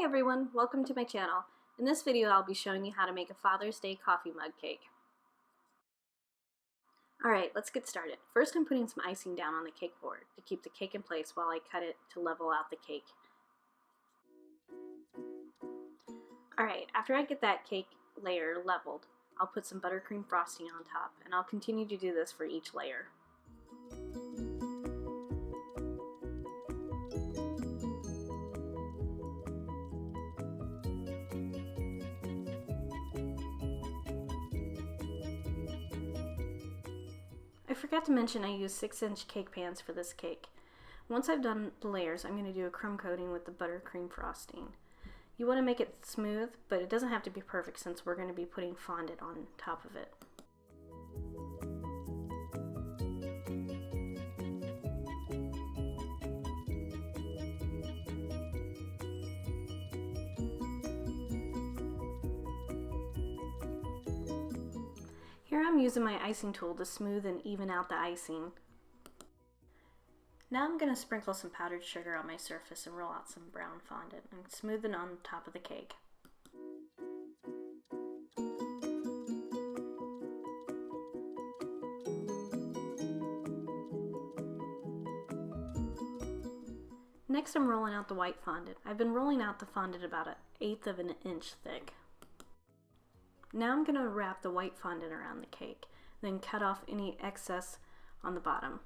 everyone, welcome to my channel. In this video I'll be showing you how to make a Father's Day coffee mug cake. Alright, let's get started. First I'm putting some icing down on the cake board to keep the cake in place while I cut it to level out the cake. Alright, after I get that cake layer leveled, I'll put some buttercream frosting on top, and I'll continue to do this for each layer. I forgot to mention I use 6-inch cake pans for this cake. Once I've done the layers, I'm going to do a crumb coating with the buttercream frosting. You want to make it smooth, but it doesn't have to be perfect since we're going to be putting fondant on top of it. Here I'm using my icing tool to smooth and even out the icing. Now I'm going to sprinkle some powdered sugar on my surface and roll out some brown fondant and smooth it on top of the cake. Next I'm rolling out the white fondant. I've been rolling out the fondant about 1/8 of an inch thick. Now I'm going to wrap the white fondant around the cake, then cut off any excess on the bottom.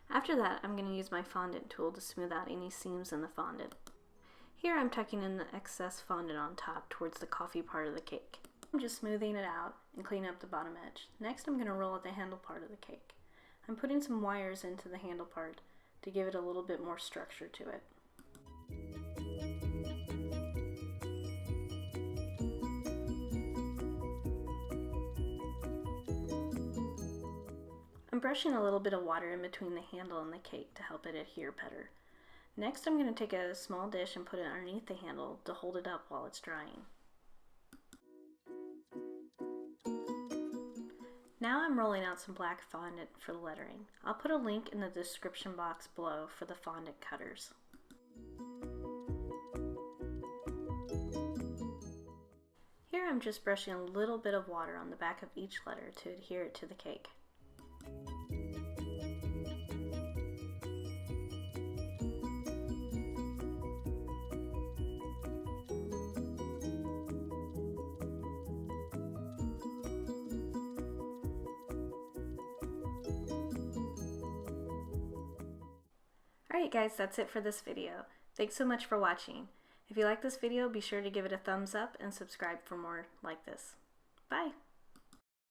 After that, I'm going to use my fondant tool to smooth out any seams in the fondant. Here I'm tucking in the excess fondant on top towards the coffee part of the cake. I'm just smoothing it out and cleaning up the bottom edge. Next I'm going to roll out the handle part of the cake. I'm putting some wires into the handle part to give it a little bit more structure to it. I'm brushing a little bit of water in between the handle and the cake to help it adhere better. Next I'm going to take a small dish and put it underneath the handle to hold it up while it's drying. Now I'm rolling out some black fondant for the lettering. I'll put a link in the description box below for the fondant cutters. Here I'm just brushing a little bit of water on the back of each letter to adhere it to the cake. Alright guys, that's it for this video. Thanks so much for watching. If you like this video, be sure to give it a thumbs up and subscribe for more like this. Bye!